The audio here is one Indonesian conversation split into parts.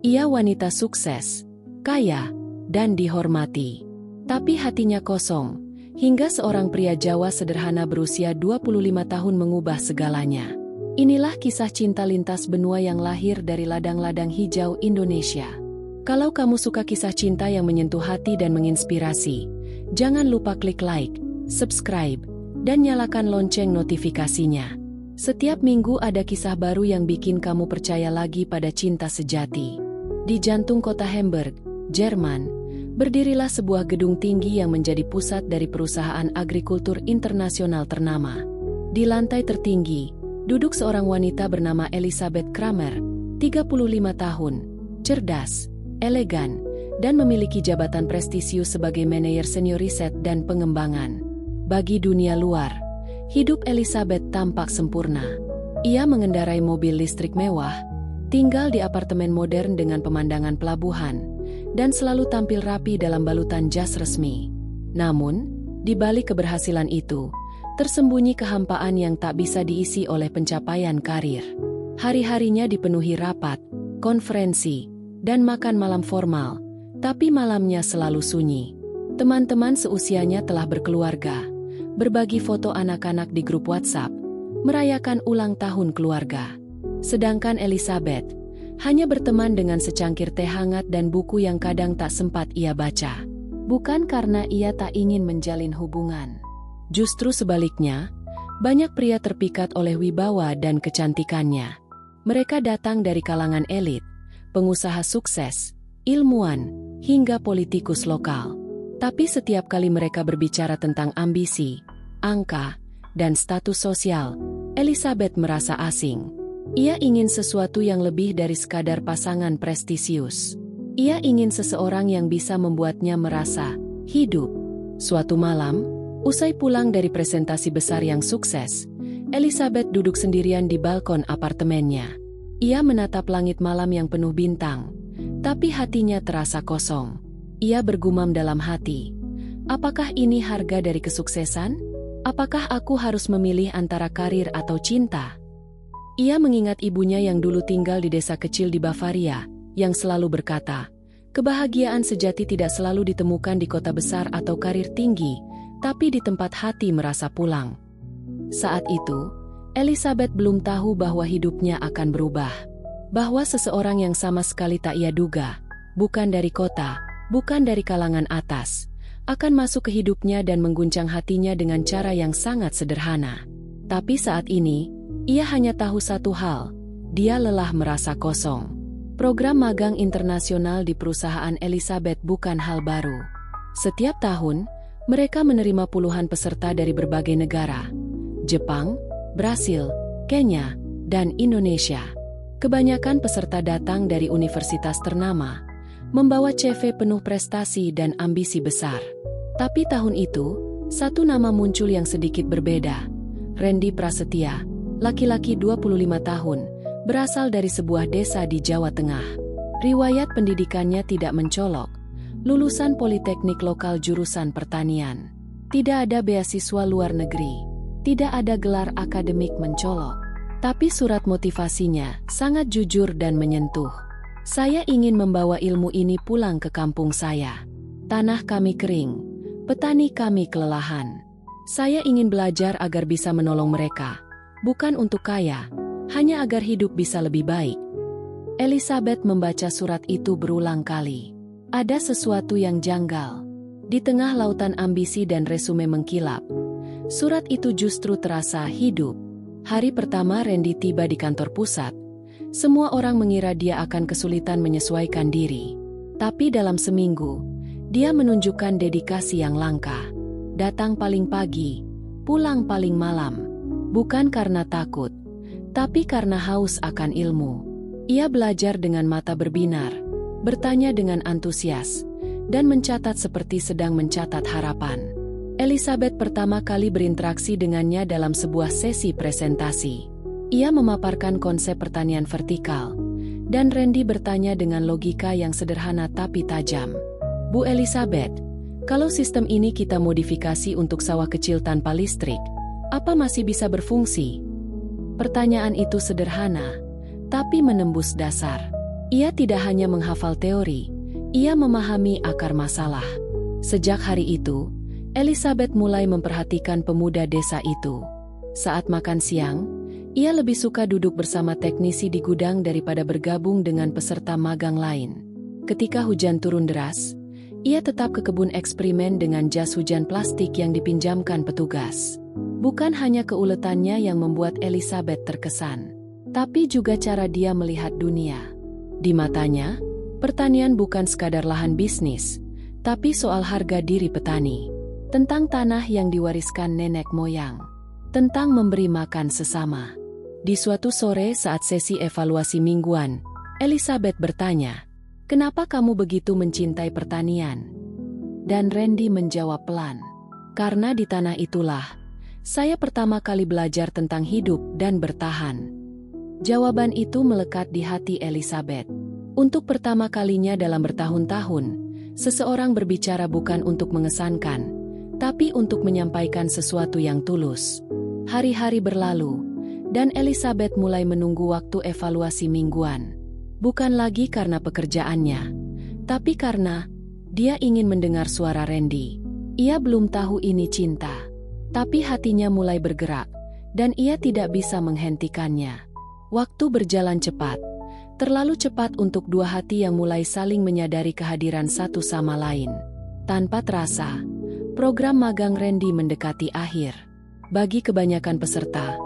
Ia wanita sukses, kaya, dan dihormati. Tapi hatinya kosong, hingga seorang pria Jawa sederhana berusia 25 tahun mengubah segalanya. Inilah kisah cinta lintas benua yang lahir dari ladang-ladang hijau Indonesia. Kalau kamu suka kisah cinta yang menyentuh hati dan menginspirasi, jangan lupa klik like, subscribe, dan nyalakan lonceng notifikasinya. Setiap minggu ada kisah baru yang bikin kamu percaya lagi pada cinta sejati. Di jantung kota Hamburg, Jerman, berdirilah sebuah gedung tinggi yang menjadi pusat dari perusahaan agrikultur internasional ternama. Di lantai tertinggi, duduk seorang wanita bernama Elisabeth Kramer, 35 tahun, cerdas, elegan, dan memiliki jabatan prestisius sebagai manajer senior riset dan pengembangan. Bagi dunia luar, hidup Elisabeth tampak sempurna. Ia mengendarai mobil listrik mewah, tinggal di apartemen modern dengan pemandangan pelabuhan, dan selalu tampil rapi dalam balutan jas resmi. Namun, di balik keberhasilan itu, tersembunyi kehampaan yang tak bisa diisi oleh pencapaian karir. Hari-harinya dipenuhi rapat, konferensi, dan makan malam formal, tapi malamnya selalu sunyi. Teman-teman seusianya telah berkeluarga, berbagi foto anak-anak di grup WhatsApp, merayakan ulang tahun keluarga. Sedangkan Elisabeth hanya berteman dengan secangkir teh hangat dan buku yang kadang tak sempat ia baca. Bukan karena ia tak ingin menjalin hubungan. Justru sebaliknya, banyak pria terpikat oleh wibawa dan kecantikannya. Mereka datang dari kalangan elit, pengusaha sukses, ilmuwan, hingga politikus lokal. Tapi setiap kali mereka berbicara tentang ambisi, angka, dan status sosial, Elisabeth merasa asing. Ia ingin sesuatu yang lebih dari sekadar pasangan prestisius. Ia ingin seseorang yang bisa membuatnya merasa hidup. Suatu malam, usai pulang dari presentasi besar yang sukses, Elisabeth duduk sendirian di balkon apartemennya. Ia menatap langit malam yang penuh bintang, tapi hatinya terasa kosong. Ia bergumam dalam hati, apakah ini harga dari kesuksesan? Apakah aku harus memilih antara karir atau cinta? Ia mengingat ibunya yang dulu tinggal di desa kecil di Bavaria, yang selalu berkata, kebahagiaan sejati tidak selalu ditemukan di kota besar atau karir tinggi, tapi di tempat hati merasa pulang. Saat itu, Elisabeth belum tahu bahwa hidupnya akan berubah. Bahwa seseorang yang sama sekali tak ia duga, bukan dari kota, bukan dari kalangan atas, akan masuk ke hidupnya dan mengguncang hatinya dengan cara yang sangat sederhana. Tapi saat ini, ia hanya tahu satu hal, dia lelah merasa kosong. Program magang internasional di perusahaan Elisabeth bukan hal baru. Setiap tahun, mereka menerima puluhan peserta dari berbagai negara. Jepang, Brasil, Kenya, dan Indonesia. Kebanyakan peserta datang dari universitas ternama, membawa CV penuh prestasi dan ambisi besar. Tapi tahun itu, satu nama muncul yang sedikit berbeda. Randy Prasetya, laki-laki 25 tahun, berasal dari sebuah desa di Jawa Tengah. Riwayat pendidikannya tidak mencolok, lulusan politeknik lokal jurusan pertanian. Tidak ada beasiswa luar negeri, tidak ada gelar akademik mencolok. Tapi surat motivasinya sangat jujur dan menyentuh. Saya ingin membawa ilmu ini pulang ke kampung saya. Tanah kami kering, petani kami kelelahan. Saya ingin belajar agar bisa menolong mereka. Bukan untuk kaya, hanya agar hidup bisa lebih baik. Elisabeth membaca surat itu berulang kali. Ada sesuatu yang janggal. Di tengah lautan ambisi dan resume mengkilap, surat itu justru terasa hidup. Hari pertama Randy tiba di kantor pusat, semua orang mengira dia akan kesulitan menyesuaikan diri. Tapi dalam seminggu, dia menunjukkan dedikasi yang langka. Datang paling pagi, pulang paling malam. Bukan karena takut, tapi karena haus akan ilmu. Ia belajar dengan mata berbinar, bertanya dengan antusias, dan mencatat seperti sedang mencatat harapan. Elisabeth pertama kali berinteraksi dengannya dalam sebuah sesi presentasi. Ia memaparkan konsep pertanian vertikal, dan Randy bertanya dengan logika yang sederhana tapi tajam. Bu Elisabeth, kalau sistem ini kita modifikasi untuk sawah kecil tanpa listrik, apa masih bisa berfungsi? Pertanyaan itu sederhana, tapi menembus dasar. Ia tidak hanya menghafal teori, ia memahami akar masalah. Sejak hari itu, Elizabeth mulai memperhatikan pemuda desa itu. Saat makan siang, ia lebih suka duduk bersama teknisi di gudang daripada bergabung dengan peserta magang lain. Ketika hujan turun deras, ia tetap ke kebun eksperimen dengan jas hujan plastik yang dipinjamkan petugas. Bukan hanya keuletannya yang membuat Elizabeth terkesan, tapi juga cara dia melihat dunia. Di matanya, pertanian bukan sekadar lahan bisnis, tapi soal harga diri petani, tentang tanah yang diwariskan nenek moyang, tentang memberi makan sesama. Di suatu sore saat sesi evaluasi mingguan, Elizabeth bertanya, "Kenapa kamu begitu mencintai pertanian?" Dan Randy menjawab pelan, "Karena di tanah itulah saya pertama kali belajar tentang hidup dan bertahan." Jawaban itu melekat di hati Elizabeth. Untuk pertama kalinya dalam bertahun-tahun, seseorang berbicara bukan untuk mengesankan, tapi untuk menyampaikan sesuatu yang tulus. Hari-hari berlalu, dan Elizabeth mulai menunggu waktu evaluasi mingguan. Bukan lagi karena pekerjaannya, tapi karena dia ingin mendengar suara Randy. Ia belum tahu ini cinta, tapi hatinya mulai bergerak, dan ia tidak bisa menghentikannya. Waktu berjalan cepat, terlalu cepat untuk dua hati yang mulai saling menyadari kehadiran satu sama lain. Tanpa terasa, program magang Randy mendekati akhir. Bagi kebanyakan peserta,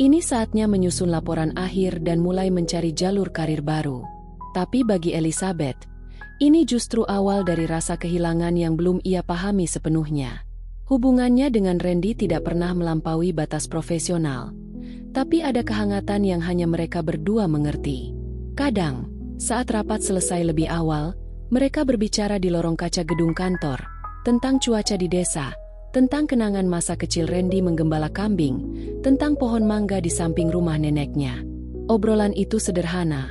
ini saatnya menyusun laporan akhir dan mulai mencari jalur karir baru. Tapi bagi Elizabeth, ini justru awal dari rasa kehilangan yang belum ia pahami sepenuhnya. Hubungannya dengan Randy tidak pernah melampaui batas profesional, tapi ada kehangatan yang hanya mereka berdua mengerti. Kadang, saat rapat selesai lebih awal, mereka berbicara di lorong kaca gedung kantor, tentang cuaca di desa, tentang kenangan masa kecil Randy menggembala kambing, tentang pohon mangga di samping rumah neneknya. Obrolan itu sederhana,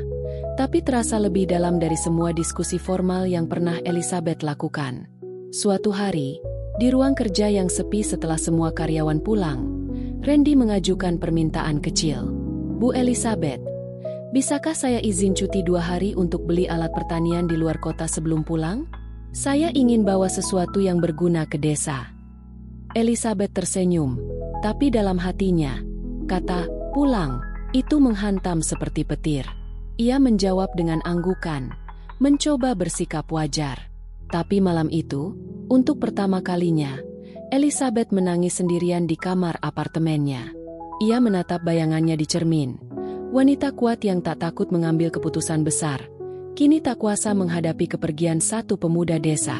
tapi terasa lebih dalam dari semua diskusi formal yang pernah Elizabeth lakukan. Suatu hari, di ruang kerja yang sepi setelah semua karyawan pulang, Randy mengajukan permintaan kecil. "Bu Elizabeth, bisakah saya izin cuti 2 hari untuk beli alat pertanian di luar kota sebelum pulang? Saya ingin bawa sesuatu yang berguna ke desa." Elizabeth tersenyum, tapi dalam hatinya, kata "pulang" itu menghantam seperti petir. Ia menjawab dengan anggukan, mencoba bersikap wajar. Tapi malam itu, untuk pertama kalinya, Elizabeth menangis sendirian di kamar apartemennya. Ia menatap bayangannya di cermin. Wanita kuat yang tak takut mengambil keputusan besar, kini tak kuasa menghadapi kepergian satu pemuda desa.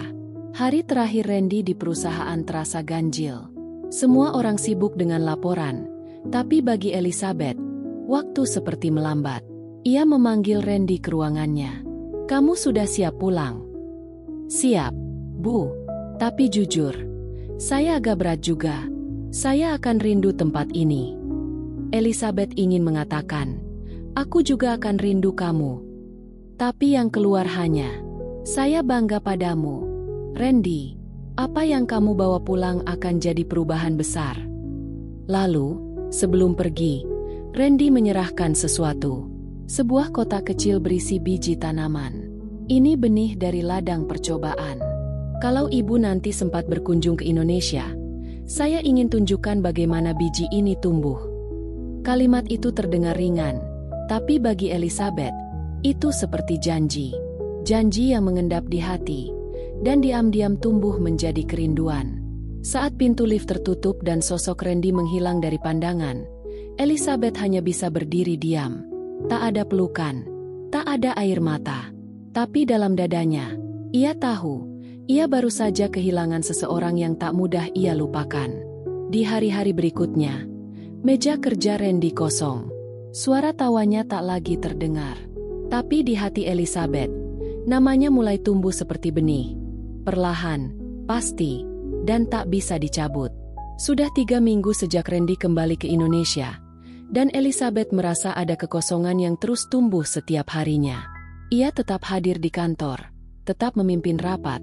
Hari terakhir Randy di perusahaan terasa ganjil. Semua orang sibuk dengan laporan, tapi bagi Elizabeth, waktu seperti melambat. Ia memanggil Randy ke ruangannya. "Kamu sudah siap pulang?" "Siap, Bu. Tapi jujur, saya agak berat juga. Saya akan rindu tempat ini." Elizabeth ingin mengatakan, "Aku juga akan rindu kamu." Tapi yang keluar hanya, "Saya bangga padamu, Randy. Apa yang kamu bawa pulang akan jadi perubahan besar." Lalu, sebelum pergi, Randy menyerahkan sesuatu. Sebuah kotak kecil berisi biji tanaman. "Ini benih dari ladang percobaan. Kalau ibu nanti sempat berkunjung ke Indonesia, saya ingin tunjukkan bagaimana biji ini tumbuh." Kalimat itu terdengar ringan, tapi bagi Elizabeth, itu seperti janji. Janji yang mengendap di hati, dan diam-diam tumbuh menjadi kerinduan. Saat pintu lift tertutup dan sosok Randy menghilang dari pandangan, Elizabeth hanya bisa berdiri diam. Tak ada pelukan, tak ada air mata. Tapi dalam dadanya, ia tahu, ia baru saja kehilangan seseorang yang tak mudah ia lupakan. Di hari-hari berikutnya, meja kerja Randy kosong. Suara tawanya tak lagi terdengar. Tapi di hati Elizabeth, namanya mulai tumbuh seperti benih. Perlahan, pasti, dan tak bisa dicabut. Sudah 3 minggu sejak Randy kembali ke Indonesia, dan Elizabeth merasa ada kekosongan yang terus tumbuh setiap harinya. Ia tetap hadir di kantor, tetap memimpin rapat,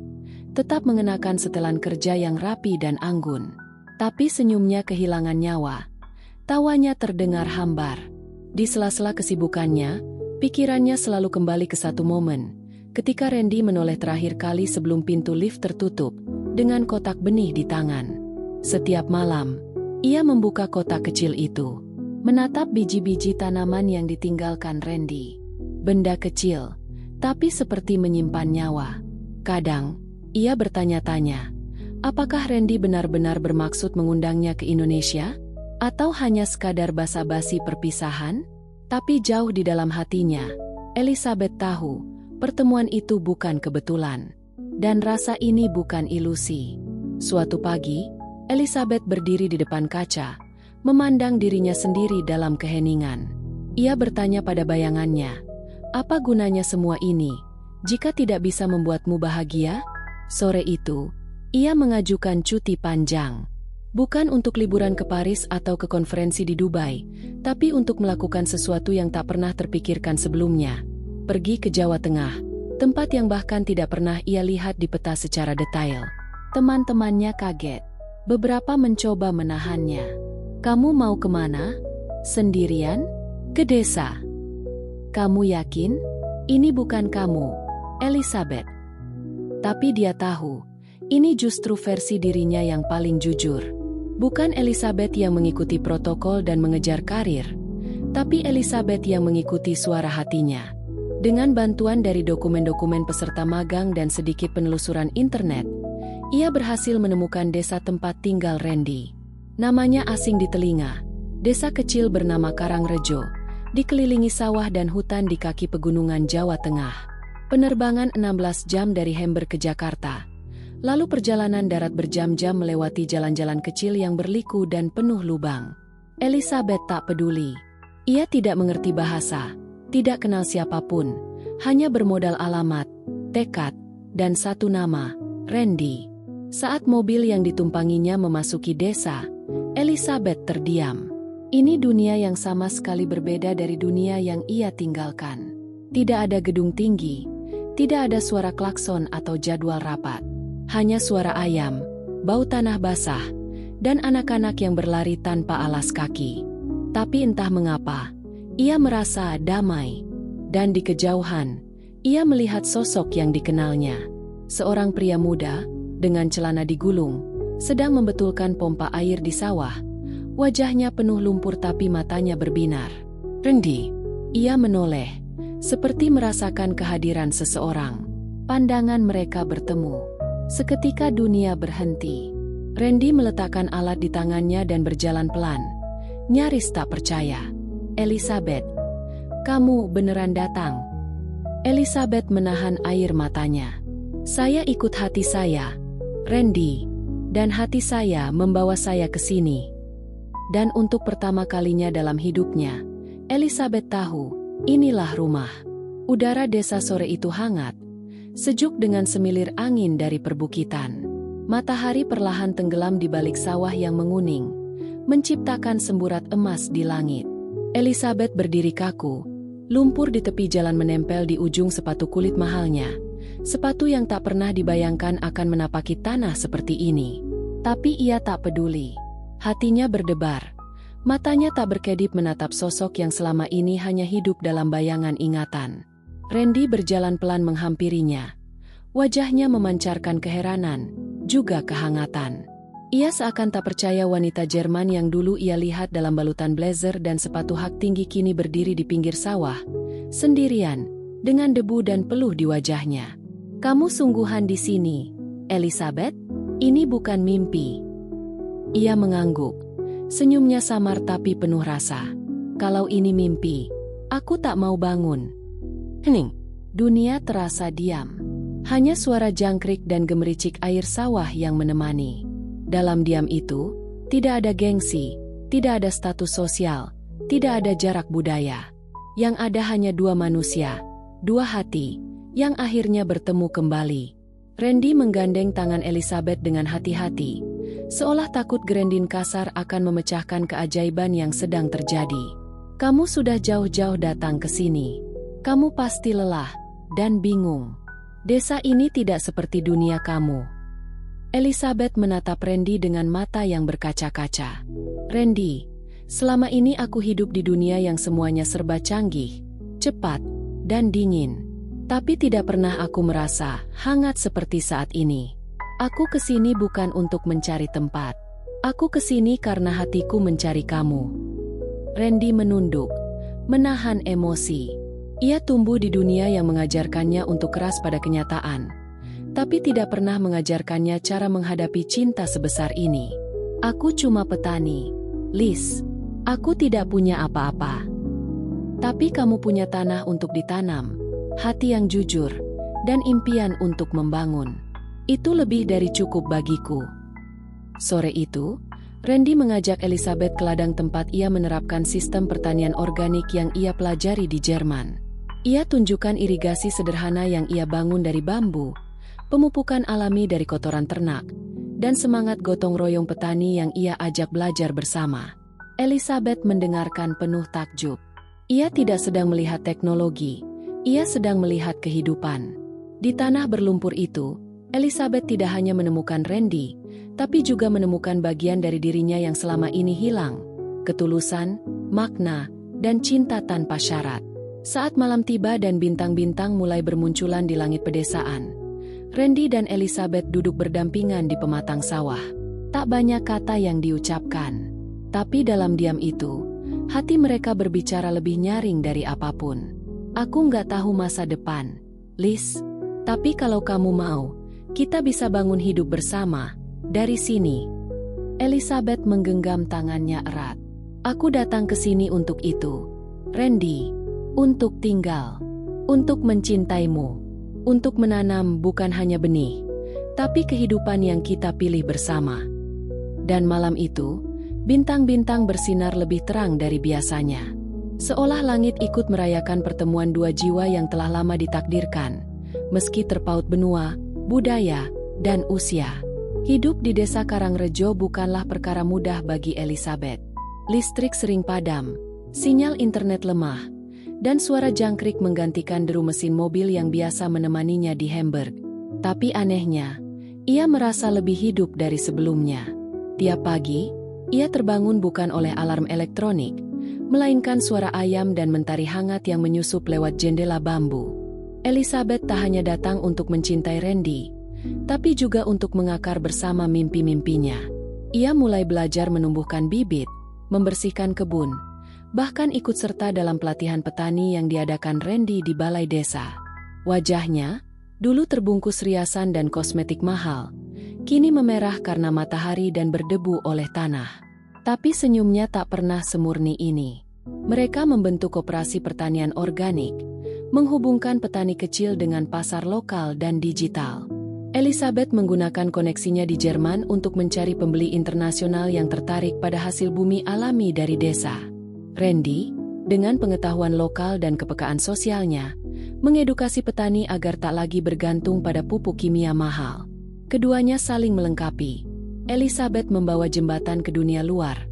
tetap mengenakan setelan kerja yang rapi dan anggun. Tapi senyumnya kehilangan nyawa. Tawanya terdengar hambar. Di sela-sela kesibukannya, Pikirannya selalu kembali ke satu momen, ketika Randy menoleh terakhir kali sebelum pintu lift tertutup, dengan kotak benih di tangan. Setiap malam, ia membuka kotak kecil itu, menatap biji-biji tanaman yang ditinggalkan Randy. Benda kecil, tapi seperti menyimpan nyawa. Kadang, ia bertanya-tanya, apakah Randy benar-benar bermaksud mengundangnya ke Indonesia? Atau hanya sekadar basa-basi perpisahan? Tapi jauh di dalam hatinya, Elizabeth tahu, pertemuan itu bukan kebetulan. Dan rasa ini bukan ilusi. Suatu pagi, Elizabeth berdiri di depan kaca, memandang dirinya sendiri dalam keheningan. Ia bertanya pada bayangannya, apa gunanya semua ini, jika tidak bisa membuatmu bahagia? Sore itu, ia mengajukan cuti panjang. Bukan untuk liburan ke Paris atau ke konferensi di Dubai, tapi untuk melakukan sesuatu yang tak pernah terpikirkan sebelumnya. Pergi ke Jawa Tengah, tempat yang bahkan tidak pernah ia lihat di peta secara detail. Teman-temannya kaget. Beberapa mencoba menahannya. Kamu mau kemana? Sendirian? Ke desa. Kamu yakin? Ini bukan kamu, Elizabeth. Tapi dia tahu, ini justru versi dirinya yang paling jujur. Bukan Elizabeth yang mengikuti protokol dan mengejar karir, tapi Elizabeth yang mengikuti suara hatinya. Dengan bantuan dari dokumen-dokumen peserta magang dan sedikit penelusuran internet, ia berhasil menemukan desa tempat tinggal Randy. Namanya asing di telinga, desa kecil bernama Karangrejo, dikelilingi sawah dan hutan di kaki pegunungan Jawa Tengah. Penerbangan 16 jam dari Hamburg ke Jakarta. Lalu perjalanan darat berjam-jam melewati jalan-jalan kecil yang berliku dan penuh lubang. Elizabeth tak peduli. Ia tidak mengerti bahasa, tidak kenal siapapun, hanya bermodal alamat, tekad, dan satu nama, Randy. Saat mobil yang ditumpanginya memasuki desa, Elizabeth terdiam. Ini dunia yang sama sekali berbeda dari dunia yang ia tinggalkan. Tidak ada gedung tinggi, tidak ada suara klakson atau jadwal rapat. Hanya suara ayam, bau tanah basah, dan anak-anak yang berlari tanpa alas kaki. Tapi entah mengapa, ia merasa damai. Dan di kejauhan, ia melihat sosok yang dikenalnya. Seorang pria muda, dengan celana digulung, sedang membetulkan pompa air di sawah. Wajahnya penuh lumpur tapi matanya berbinar. Randy, ia menoleh, seperti merasakan kehadiran seseorang. Pandangan mereka bertemu. Seketika dunia berhenti. Randy meletakkan alat di tangannya dan berjalan pelan. Nyaris tak percaya. Elizabeth, kamu beneran datang? Elizabeth menahan air matanya. Saya ikut hati saya, Randy, dan hati saya membawa saya ke sini. Dan untuk pertama kalinya dalam hidupnya, Elizabeth tahu, inilah rumah. Udara desa sore itu hangat, sejuk dengan semilir angin dari perbukitan. Matahari perlahan tenggelam di balik sawah yang menguning, menciptakan semburat emas di langit. Elizabeth berdiri kaku, lumpur di tepi jalan menempel di ujung sepatu kulit mahalnya. Sepatu yang tak pernah dibayangkan akan menapaki tanah seperti ini. Tapi ia tak peduli. Hatinya berdebar. Matanya tak berkedip menatap sosok yang selama ini hanya hidup dalam bayangan ingatan. Randy berjalan pelan menghampirinya. Wajahnya memancarkan keheranan, juga kehangatan. Ia seakan tak percaya wanita Jerman yang dulu ia lihat dalam balutan blazer dan sepatu hak tinggi kini berdiri di pinggir sawah, sendirian, dengan debu dan peluh di wajahnya. Kamu sungguhan di sini, Elizabeth? Ini bukan mimpi. Ia mengangguk. Senyumnya samar tapi penuh rasa. Kalau ini mimpi, aku tak mau bangun. Hening. Dunia terasa diam. Hanya suara jangkrik dan gemericik air sawah yang menemani. Dalam diam itu, tidak ada gengsi, tidak ada status sosial, tidak ada jarak budaya. Yang ada hanya dua manusia, dua hati, yang akhirnya bertemu kembali. Randy menggandeng tangan Elizabeth dengan hati-hati, seolah takut gerendin kasar akan memecahkan keajaiban yang sedang terjadi. Kamu sudah jauh-jauh datang ke sini. Kamu pasti lelah dan bingung. Desa ini tidak seperti dunia kamu. Elizabeth menatap Randy dengan mata yang berkaca-kaca. Randy, selama ini aku hidup di dunia yang semuanya serba canggih. cepat, dan dingin. Tapi tidak pernah aku merasa hangat seperti saat ini. Aku kesini bukan untuk mencari tempat. Aku kesini karena hatiku mencari kamu. Randy menunduk, menahan emosi. Ia tumbuh di dunia yang mengajarkannya untuk keras pada kenyataan, tapi tidak pernah mengajarkannya cara menghadapi cinta sebesar ini. Aku cuma petani, Liz. Aku tidak punya apa-apa. Tapi kamu punya tanah untuk ditanam, hati yang jujur, dan impian untuk membangun. Itu lebih dari cukup bagiku. Sore itu, Randy mengajak Elizabeth ke ladang tempat ia menerapkan sistem pertanian organik yang ia pelajari di Jerman. Ia tunjukkan irigasi sederhana yang ia bangun dari bambu, pemupukan alami dari kotoran ternak, dan semangat gotong royong petani yang ia ajak belajar bersama. Elizabeth mendengarkan penuh takjub. Ia tidak sedang melihat teknologi, ia sedang melihat kehidupan. Di tanah berlumpur itu, Elizabeth tidak hanya menemukan Randy, tapi juga menemukan bagian dari dirinya yang selama ini hilang, ketulusan, makna, dan cinta tanpa syarat. Saat malam tiba dan bintang-bintang mulai bermunculan di langit pedesaan, Randy dan Elizabeth duduk berdampingan di pematang sawah. Tak banyak kata yang diucapkan, tapi dalam diam itu, hati mereka berbicara lebih nyaring dari apapun. Aku nggak tahu masa depan, Liz, tapi kalau kamu mau, kita bisa bangun hidup bersama, dari sini. Elizabeth menggenggam tangannya erat. Aku datang ke sini untuk itu, Randy, untuk tinggal, untuk mencintaimu, untuk menanam bukan hanya benih, tapi kehidupan yang kita pilih bersama. Dan malam itu, bintang-bintang bersinar lebih terang dari biasanya. Seolah langit ikut merayakan pertemuan dua jiwa yang telah lama ditakdirkan, meski terpaut benua, budaya, dan usia. Hidup di desa Karangrejo bukanlah perkara mudah bagi Elizabeth. Listrik sering padam, sinyal internet lemah, dan suara jangkrik menggantikan deru mesin mobil yang biasa menemaninya di Hamburg. Tapi anehnya, ia merasa lebih hidup dari sebelumnya. Tiap pagi, ia terbangun bukan oleh alarm elektronik, melainkan suara ayam dan mentari hangat yang menyusup lewat jendela bambu. Elizabeth tak hanya datang untuk mencintai Randy, tapi juga untuk mengakar bersama mimpi-mimpinya. Ia mulai belajar menumbuhkan bibit, membersihkan kebun, bahkan ikut serta dalam pelatihan petani yang diadakan Randy di balai desa. Wajahnya, dulu terbungkus riasan dan kosmetik mahal, kini memerah karena matahari dan berdebu oleh tanah. Tapi senyumnya tak pernah semurni ini. Mereka membentuk koperasi pertanian organik, menghubungkan petani kecil dengan pasar lokal dan digital. Elizabeth menggunakan koneksinya di Jerman untuk mencari pembeli internasional yang tertarik pada hasil bumi alami dari desa. Randy, dengan pengetahuan lokal dan kepekaan sosialnya, mengedukasi petani agar tak lagi bergantung pada pupuk kimia mahal. Keduanya saling melengkapi. Elizabeth membawa jembatan ke dunia luar.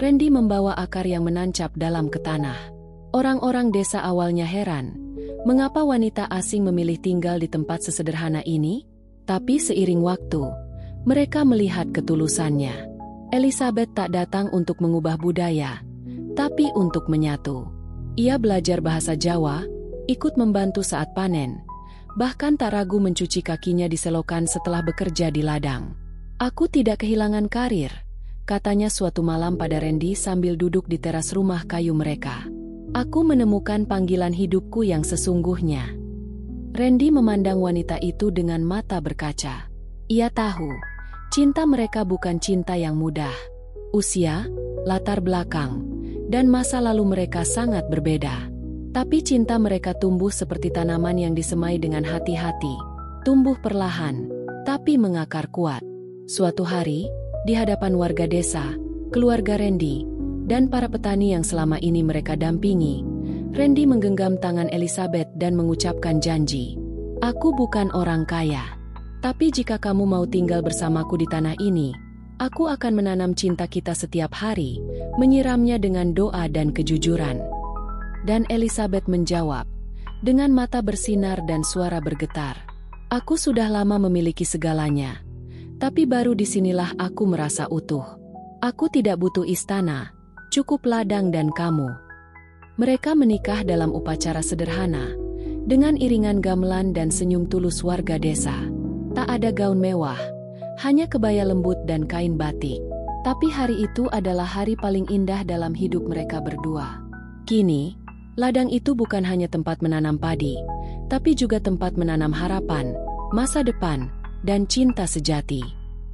Randy membawa akar yang menancap dalam ke tanah. Orang-orang desa awalnya heran, mengapa wanita asing memilih tinggal di tempat sesederhana ini? Tapi seiring waktu, mereka melihat ketulusannya. Elizabeth tak datang untuk mengubah budaya, tapi untuk menyatu. Ia belajar bahasa Jawa, ikut membantu saat panen, bahkan tak ragu mencuci kakinya di selokan setelah bekerja di ladang. Aku tidak kehilangan karir, katanya suatu malam pada Randy sambil duduk di teras rumah kayu mereka. Aku menemukan panggilan hidupku yang sesungguhnya. Randy memandang wanita itu dengan mata berkaca. Ia tahu, cinta mereka bukan cinta yang mudah. Usia, latar belakang, dan masa lalu mereka sangat berbeda. Tapi cinta mereka tumbuh seperti tanaman yang disemai dengan hati-hati, tumbuh perlahan, tapi mengakar kuat. Suatu hari, di hadapan warga desa, keluarga Randy, dan para petani yang selama ini mereka dampingi, Randy menggenggam tangan Elizabeth dan mengucapkan janji. Aku bukan orang kaya, tapi jika kamu mau tinggal bersamaku di tanah ini, aku akan menanam cinta kita setiap hari, menyiramnya dengan doa dan kejujuran. Dan Elizabeth menjawab, dengan mata bersinar dan suara bergetar. Aku sudah lama memiliki segalanya, tapi baru disinilah aku merasa utuh. Aku tidak butuh istana, cukup ladang dan kamu. Mereka menikah dalam upacara sederhana, dengan iringan gamelan dan senyum tulus warga desa. Tak ada gaun mewah, hanya kebaya lembut dan kain batik. Tapi hari itu adalah hari paling indah dalam hidup mereka berdua. Kini, ladang itu bukan hanya tempat menanam padi, tapi juga tempat menanam harapan, masa depan, dan cinta sejati.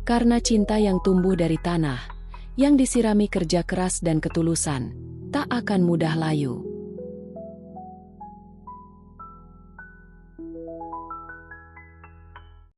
Karena cinta yang tumbuh dari tanah, yang disirami kerja keras dan ketulusan, tak akan mudah layu.